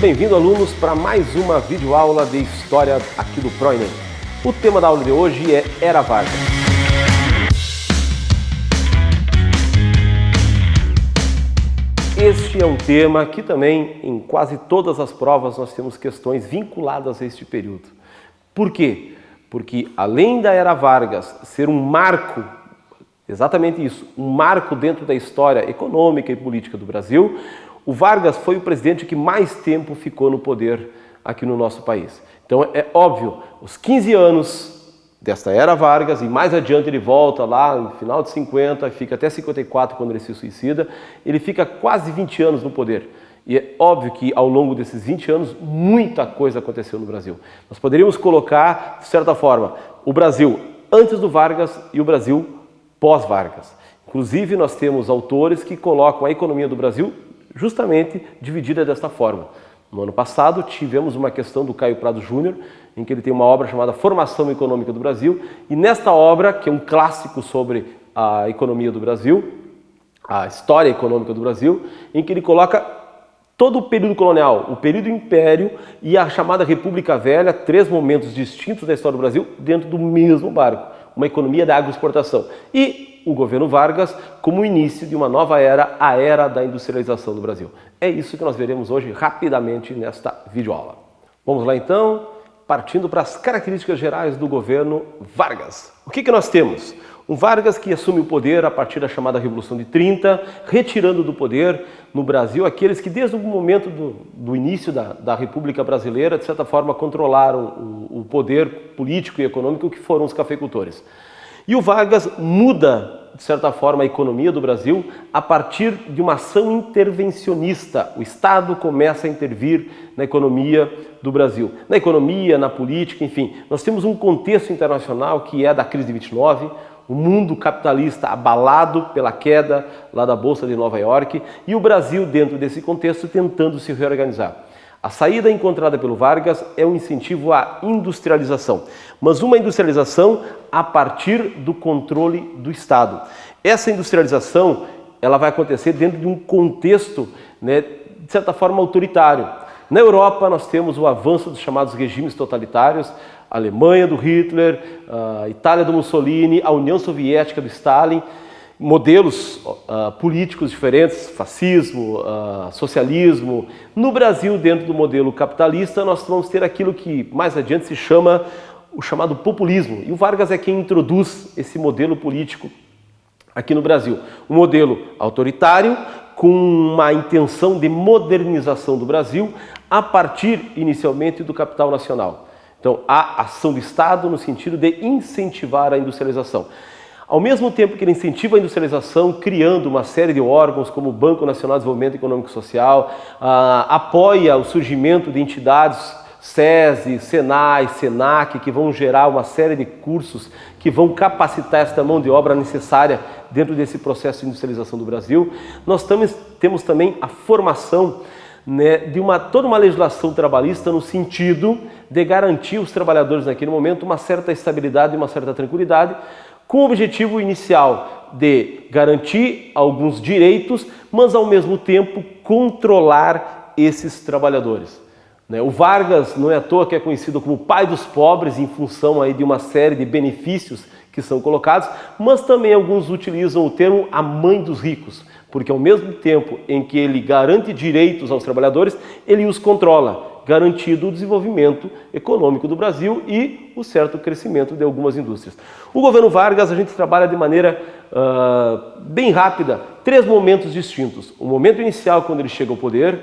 bem-vindo, alunos, para mais uma videoaula de História aqui do ProEnem. O tema da aula de hoje é Era Vargas. Este é um tema que também, em quase todas as provas, nós temos questões vinculadas a este período. Por quê? Porque, além da Era Vargas ser um marco, exatamente isso, um marco dentro da história econômica e política do Brasil, o Vargas foi o presidente que mais tempo ficou no poder aqui no nosso país. Então é óbvio, os 15 anos desta Era Vargas, e mais adiante ele volta lá no final de 50, fica até 54 quando ele se suicida, ele fica quase 20 anos no poder. E é óbvio que ao longo desses 20 anos muita coisa aconteceu no Brasil. Nós poderíamos colocar, de certa forma, o Brasil antes do Vargas e o Brasil pós-Vargas. Inclusive nós temos autores que colocam a economia do Brasil justamente dividida desta forma. No ano passado tivemos uma questão do Caio Prado Júnior, em que ele tem uma obra chamada Formação Econômica do Brasil, e nesta obra, que é um clássico sobre a economia do Brasil, a história econômica do Brasil, em que ele coloca todo o período colonial, o período império e a chamada República Velha, 3 momentos distintos da história do Brasil, dentro do mesmo barco, uma economia da agroexportação. E o governo Vargas como o início de uma nova era, a era da industrialização do Brasil. É isso que nós veremos hoje rapidamente nesta videoaula. Vamos lá então, partindo para as características gerais do governo Vargas. O que nós temos? Um Vargas que assume o poder a partir da chamada Revolução de 30, retirando do poder no Brasil aqueles que desde o momento do início da República Brasileira, de certa forma, controlaram o poder político e econômico, que foram os cafeicultores. E o Vargas muda, de certa forma, a economia do Brasil a partir de uma ação intervencionista. O Estado começa a intervir na economia do Brasil. Na economia, na política, enfim. Nós temos um contexto internacional que é da crise de 29, o mundo capitalista abalado pela queda lá da Bolsa de Nova York e o Brasil, dentro desse contexto, tentando se reorganizar. A saída encontrada pelo Vargas é um incentivo à industrialização, mas uma industrialização a partir do controle do Estado. Essa industrialização ela vai acontecer dentro de um contexto, de certa forma, autoritário. Na Europa nós temos o avanço dos chamados regimes totalitários, a Alemanha do Hitler, a Itália do Mussolini, a União Soviética do Stalin, modelos políticos diferentes, fascismo, socialismo. No Brasil, dentro do modelo capitalista, nós vamos ter aquilo que mais adiante se chama o chamado populismo. E o Vargas é quem introduz esse modelo político aqui no Brasil. Um modelo autoritário, com uma intenção de modernização do Brasil, a partir, inicialmente, do capital nacional. Então, a ação do Estado no sentido de incentivar a industrialização. Ao mesmo tempo que ele incentiva a industrialização, criando uma série de órgãos como o Banco Nacional de Desenvolvimento Econômico e Social, apoia o surgimento de entidades SESI, SENAI, SENAC, que vão gerar uma série de cursos que vão capacitar esta mão de obra necessária dentro desse processo de industrialização do Brasil. Nós temos também a formação de toda uma legislação trabalhista no sentido de garantir aos trabalhadores naquele momento uma certa estabilidade e uma certa tranquilidade, com o objetivo inicial de garantir alguns direitos, mas ao mesmo tempo controlar esses trabalhadores. O Vargas não é à toa que é conhecido como o pai dos pobres em função aí de uma série de benefícios que são colocados, mas também alguns utilizam o termo a mãe dos ricos, porque ao mesmo tempo em que ele garante direitos aos trabalhadores, ele os controla, garantindo o desenvolvimento econômico do Brasil e o certo crescimento de algumas indústrias. O governo Vargas, a gente trabalha de maneira bem rápida, 3 momentos distintos. O momento inicial, quando ele chega ao poder,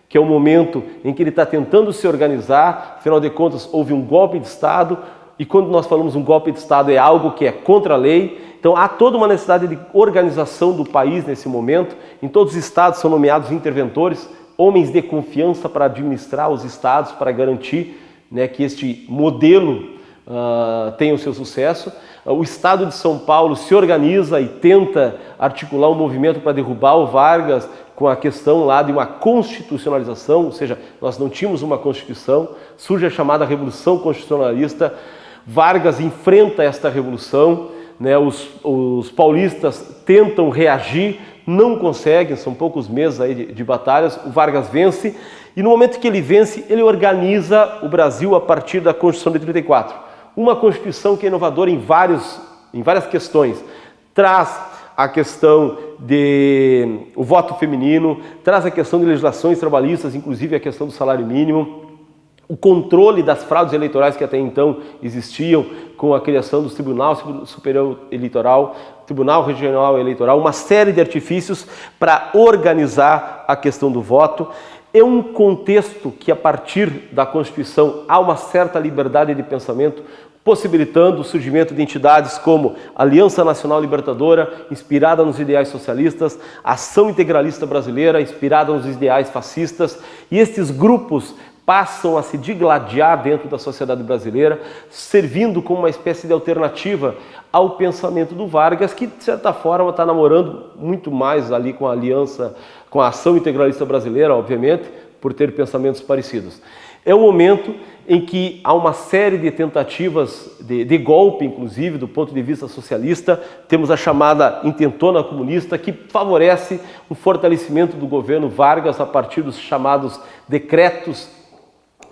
que é o momento em que ele está tentando se organizar, afinal de contas, houve um golpe de Estado, e quando nós falamos um golpe de Estado é algo que é contra a lei, então há toda uma necessidade de organização do país nesse momento. Em todos os estados são nomeados interventores, homens de confiança para administrar os estados, para garantir que este modelo tenha o seu sucesso. O estado de São Paulo se organiza e tenta articular um movimento para derrubar o Vargas com a questão lá de uma constitucionalização, ou seja, nós não tínhamos uma Constituição, surge a chamada Revolução Constitucionalista. Vargas enfrenta esta revolução, os paulistas tentam reagir, não conseguem, são poucos meses aí de batalhas, o Vargas vence E no momento que ele vence, ele organiza o Brasil a partir da Constituição de 34. Uma Constituição que é inovadora em várias questões. Traz a questão o voto feminino, traz a questão de legislações trabalhistas, inclusive a questão do salário mínimo, o controle das fraudes eleitorais que até então existiam com a criação do Tribunal Superior Eleitoral, Tribunal Regional Eleitoral, uma série de artifícios para organizar a questão do voto. É um contexto que, a partir da Constituição, há uma certa liberdade de pensamento, possibilitando o surgimento de entidades como a Aliança Nacional Libertadora, inspirada nos ideais socialistas, a Ação Integralista Brasileira, inspirada nos ideais fascistas, e estes grupos passam a se digladiar dentro da sociedade brasileira, servindo como uma espécie de alternativa ao pensamento do Vargas, que de certa forma está namorando muito mais ali com a aliança, com a Ação Integralista Brasileira, obviamente, por ter pensamentos parecidos. É um momento em que há uma série de tentativas de golpe, inclusive, do ponto de vista socialista. Temos a chamada intentona comunista, que favorece o fortalecimento do governo Vargas a partir dos chamados decretos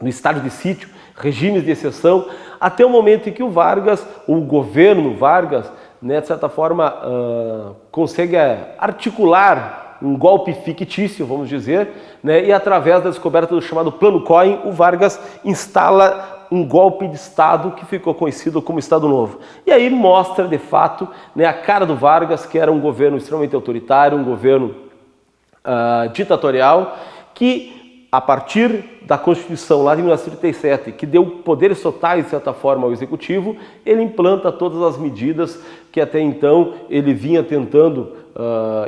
no estado de sítio, regimes de exceção, até o momento em que o governo Vargas, né, de certa forma, consegue articular um golpe fictício, vamos dizer, né, e através da descoberta do chamado Plano Cohen, o Vargas instala um golpe de Estado que ficou conhecido como Estado Novo. E aí mostra, de fato, né, a cara do Vargas, que era um governo extremamente autoritário, um governo ditatorial, que a partir da Constituição lá de 1937, que deu poderes totais, de certa forma, ao Executivo, ele implanta todas as medidas que até então ele vinha tentando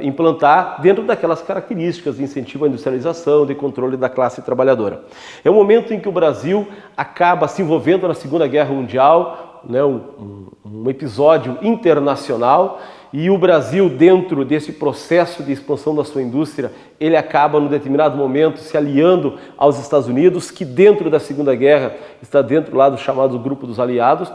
implantar dentro daquelas características de incentivo à industrialização, de controle da classe trabalhadora. É o momento em que o Brasil acaba se envolvendo na Segunda Guerra Mundial, né, um episódio internacional, e o Brasil, dentro desse processo de expansão da sua indústria, ele acaba, num determinado momento, se aliando aos Estados Unidos, que dentro da Segunda Guerra está dentro lá do chamado Grupo dos Aliados.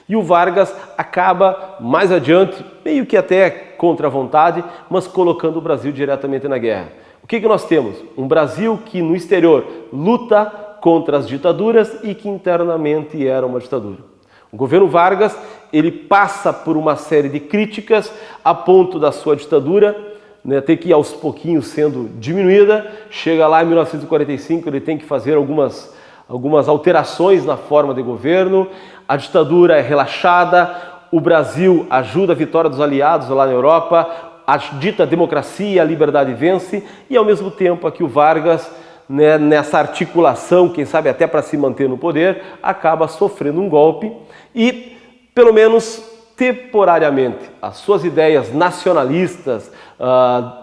E o Vargas acaba, mais adiante, meio que até contra a vontade, mas colocando o Brasil diretamente na guerra. O que nós temos? Um Brasil que, no exterior, luta contra as ditaduras e que internamente era uma ditadura. O governo Vargas, ele passa por uma série de críticas a ponto da sua ditadura, né, ter que ir aos pouquinhos sendo diminuída. Chega lá em 1945, ele tem que fazer algumas alterações na forma de governo. A ditadura é relaxada, o Brasil ajuda a vitória dos aliados lá na Europa, a dita democracia, a liberdade vence, e ao mesmo tempo aqui o Vargas, né, nessa articulação, quem sabe até para se manter no poder, acaba sofrendo um golpe e, pelo menos temporariamente, as suas ideias nacionalistas,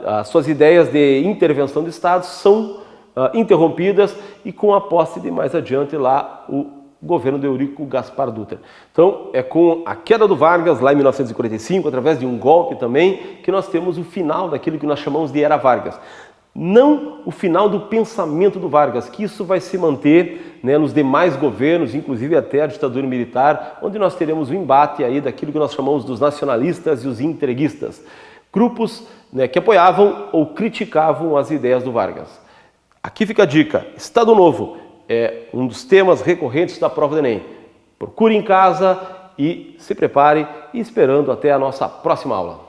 as suas ideias de intervenção do Estado são interrompidas, e com a posse de mais adiante lá o governo de Eurico Gaspar Dutra. Então é com a queda do Vargas lá em 1945, através de um golpe também, que nós temos o final daquilo que nós chamamos de Era Vargas. Não o final do pensamento do Vargas, que isso vai se manter, né, nos demais governos, inclusive até a ditadura militar, onde nós teremos o embate aí daquilo que nós chamamos dos nacionalistas e os entreguistas, grupos, né, que apoiavam ou criticavam as ideias do Vargas. Aqui fica a dica: Estado Novo é um dos temas recorrentes da prova do Enem. Procure em casa e se prepare, e esperando até a nossa próxima aula.